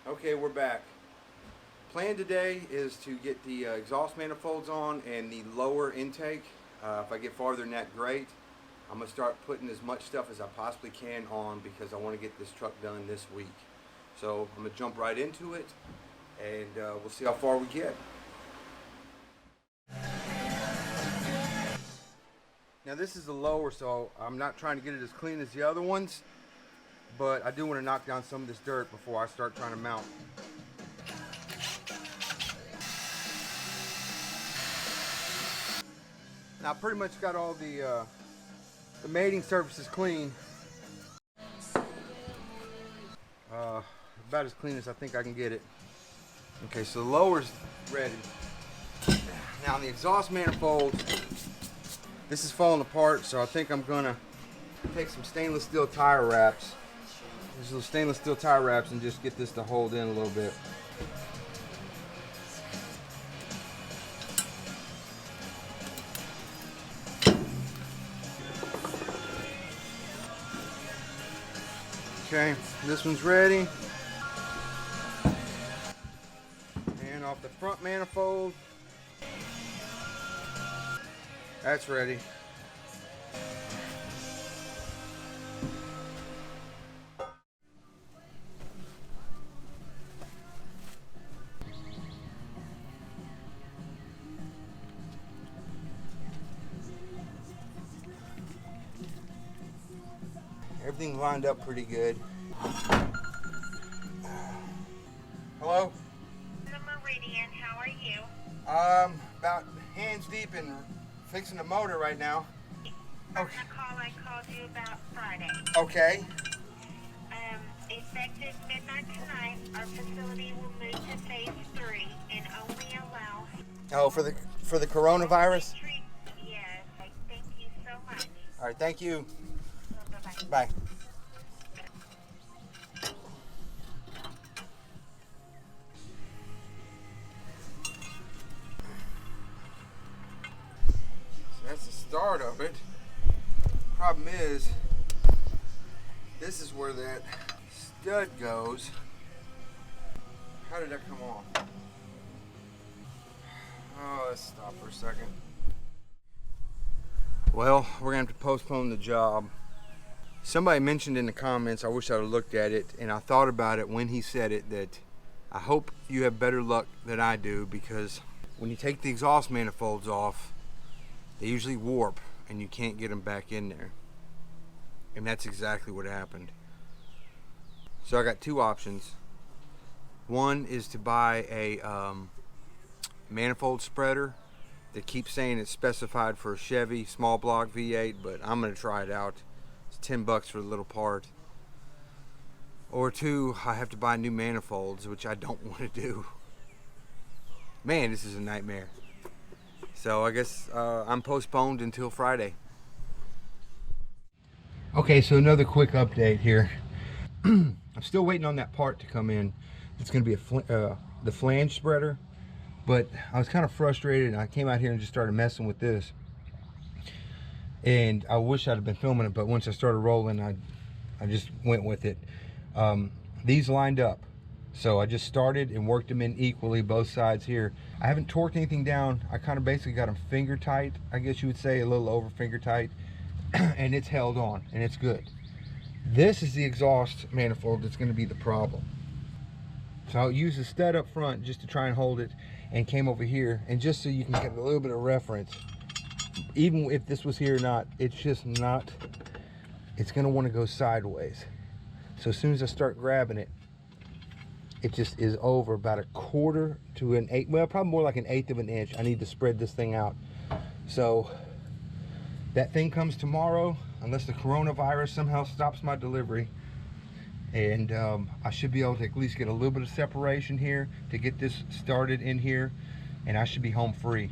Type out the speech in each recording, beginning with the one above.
Okay, we're back. Plan today is to get the exhaust manifolds on and the lower intake. If I get farther than that, great. I'm going to start putting as much stuff as I possibly can on because I want to get this truck done this week. So I'm going to jump right into it and we'll see how far we get. Now this is the lower, so I'm not trying to get it as clean as the other ones, but I do want to knock down some of this dirt before I start trying to mount. Now I pretty much got all the mating surfaces clean. About as clean as I think I can get it. Okay, so the lower's ready. Now the exhaust manifold, this is falling apart, so I think I'm gonna take some stainless steel tire wraps. These little stainless steel tire wraps, and just get this to hold in a little bit. Okay, this one's ready. And off the front manifold, that's ready. Everything lined up pretty good. Hello? The Meridian, how are you? About hands deep in fixing the motor right now. From the call I called you about Friday. Okay. Effective midnight tonight, our facility will move to phase 3 and only allow... Oh, for the coronavirus? Yes, thank you so much. All right, thank you. Bye-bye. Bye. So that's the start of it. Problem is, this is where that stud goes. How did that come on? Oh, let's stop for a second. Well, we're gonna have to postpone the job. Somebody mentioned in the comments, I wish I'd have looked at it, and I thought about it when he said it, that I hope you have better luck than I do, because when you take the exhaust manifolds off, they usually warp and you can't get them back in there. And that's exactly what happened. So I got two options. One is to buy a manifold spreader that keeps saying it's specified for a Chevy small block V8, but I'm gonna try it out. It's 10 bucks for the little part. Or two, I have to buy new manifolds, which I don't want to do. Man, this is a nightmare. So I guess I'm postponed until Friday. Okay, so another quick update here. I'm still waiting on that part to come in. It's going to be the flange spreader, but I was kind of frustrated, and I came out here and just started messing with this. And I wish I'd have been filming it, but once I started rolling, I just went with it. These lined up, so I just started and worked them in equally, both sides here. I haven't torqued anything down. I kind of basically got them finger tight, I guess you would say, a little over finger tight, and it's held on, and it's good. This is the exhaust manifold that's going to be the problem. So I'll use the stud up front just to try and hold it, and came over here, and just so you can get a little bit of reference, even if this was here or not, it's just not, it's going to want to go sideways. So as soon as I start grabbing it, it just is over about 1/4 to 1/8, well, probably more like 1/8 of an inch. I need to spread this thing out. So that thing comes tomorrow, unless the coronavirus somehow stops my delivery. And I should be able to at least get a little bit of separation here to get this started in here, and I should be home free.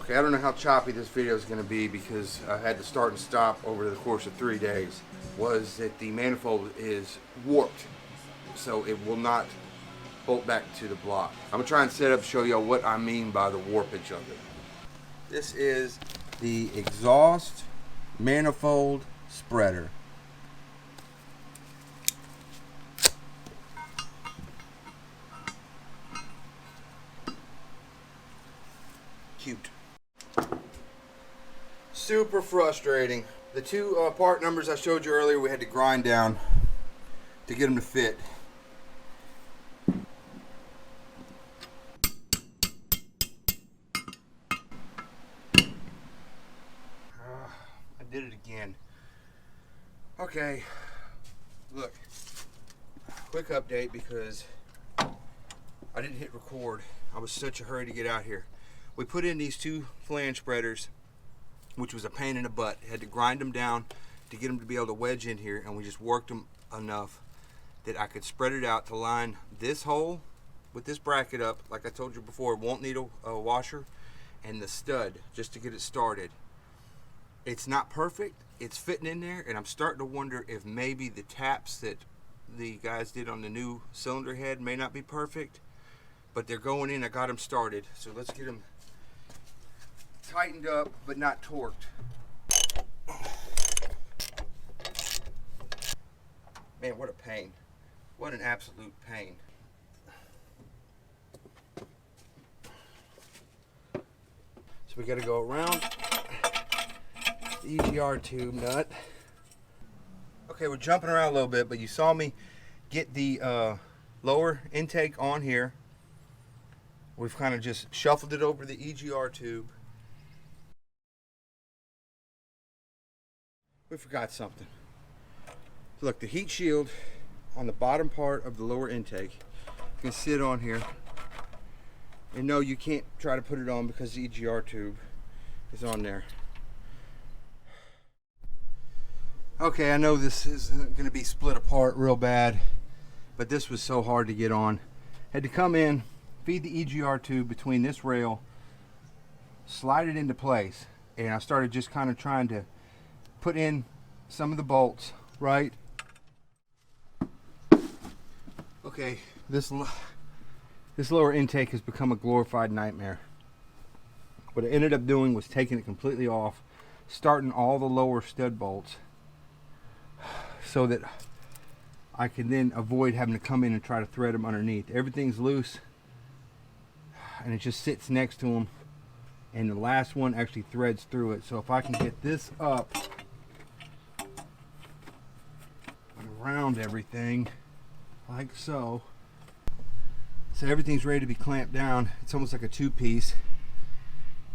Okay, I don't know how choppy this video is going to be because I had to start and stop over the course of 3 days. Was that the manifold is warped, so it will not bolt back to the block. I'm going to try and set up, show y'all what I mean by the warpage of it. This is the exhaust manifold spreader. cute. Super frustrating. The two part numbers I showed you earlier, we had to grind down to get them to fit. I did it again. Okay, look, quick update because I didn't hit record. I was such a hurry to get out here. We put in these two flange spreaders, which was a pain in the butt. Had to grind them down to get them to be able to wedge in here, and we just worked them enough that I could spread it out to line this hole with this bracket up. Like I told you before, it won't need a washer, and the stud just to get it started. It's not perfect. It's fitting in there, and I'm starting to wonder if maybe the taps that the guys did on the new cylinder head may not be perfect, but they're going in. I got them started, so let's get them tightened up but not torqued. Man, what a pain. What an absolute pain. So we got to go around the EGR tube nut. Okay, we're jumping around a little bit, but you saw me get the lower intake on here. We've kind of just shuffled it over the EGR tube. We forgot something. Look, the heat shield on the bottom part of the lower intake can sit on here. And no, you can't try to put it on because the EGR tube is on there. Okay, I know this is going to be split apart real bad, but this was so hard to get on. Had to come in, feed the EGR tube between this rail, slide it into place, and I started just kind of trying to put in some of the bolts, right? Okay, this lower intake has become a glorified nightmare. What I ended up doing was taking it completely off, starting all the lower stud bolts so that I can then avoid having to come in and try to thread them underneath. Everything's loose and it just sits next to them, and the last one actually threads through it. So if I can get this up and around everything like so, everything's ready to be clamped down. It's almost like a two-piece,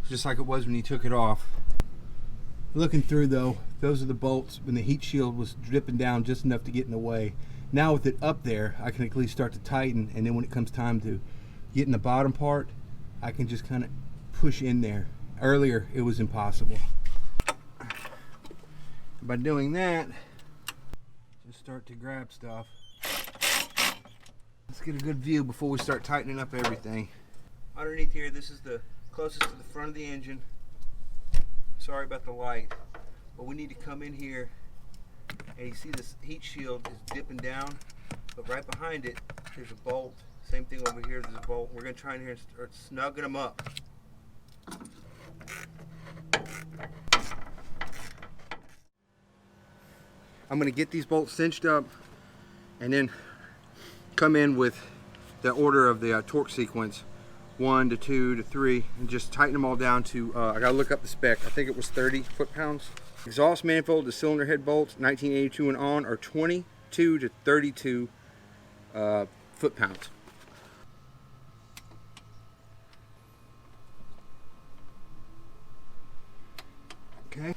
just like it was when you took it off. Looking through though, those are the bolts when the heat shield was dripping down just enough to get in the way. Now with it up there, I can at least start to tighten, and then when it comes time to get in the bottom part, I can just kind of push in there. Earlier it was impossible. By doing that, just start to grab stuff. Let's get a good view before we start tightening up everything. Underneath here, this is the closest to the front of the engine. Sorry about the light, but we need to come in here, and you see this heat shield is dipping down, but right behind it there's a bolt. Same thing over here, there's a bolt. We're going to try in here and start snugging them up. I'm going to get these bolts cinched up and then come in with the order of the torque sequence, 1 to 2 to 3, and just tighten them all down to, I gotta look up the spec, I think it was 30 foot-pounds. Exhaust manifold to cylinder head bolts, 1982 and on, are 22 to 32 foot-pounds. Okay.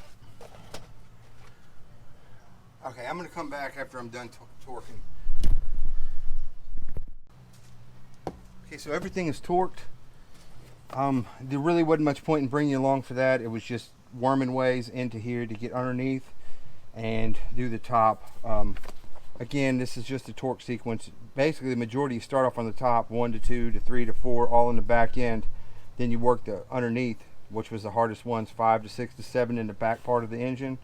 Okay, I'm gonna come back after I'm done torquing. Okay, so everything is torqued. There really wasn't much point in bringing you along for that. It was just worming ways into here to get underneath and do the top. Again, this is just a torque sequence. Basically, the majority you start off on the top, 1 to 2 to 3 to 4, all in the back end. Then you work the underneath, which was the hardest ones, 5 to 6 to 7 in the back part of the engine.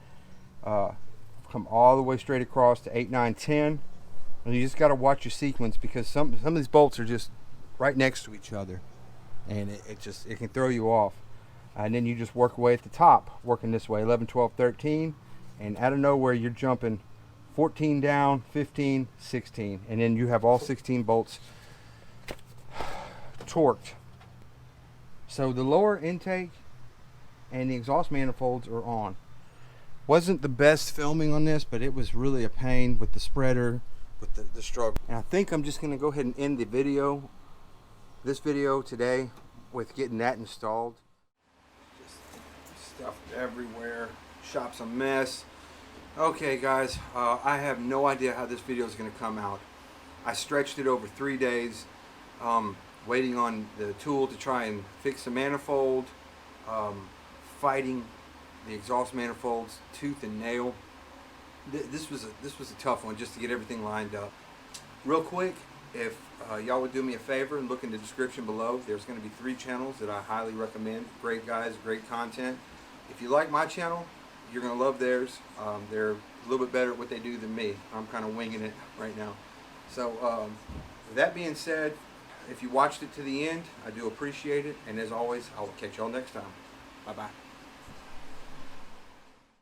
Come all the way straight across to 8, 9, 10. And you just got to watch your sequence, because some of these bolts are just right next to each other, and it can throw you off. And then you just work away at the top, working this way, 11, 12, 13, and out of nowhere you're jumping 14 down, 15, 16, and then you have all 16 bolts torqued. So the lower intake and the exhaust manifolds are on. Wasn't the best filming on this, but it was really a pain with the spreader, with the struggle. And I think I'm just gonna go ahead and end the video, this video today, with getting that installed. Just stuff everywhere, shop's a mess. Okay guys, I have no idea how this video is gonna come out. I stretched it over 3 days, waiting on the tool to try and fix the manifold, fighting the exhaust manifolds tooth and nail. This was a tough one just to get everything lined up. Real quick, if y'all would do me a favor and look in the description below, there's going to be 3 channels that I highly recommend. Great guys, great content. If you like my channel, you're going to love theirs. They're a little bit better at what they do than me. I'm kind of winging it right now. So with that being said, if you watched it to the end, I do appreciate it. And as always, I will catch y'all next time. Bye-bye.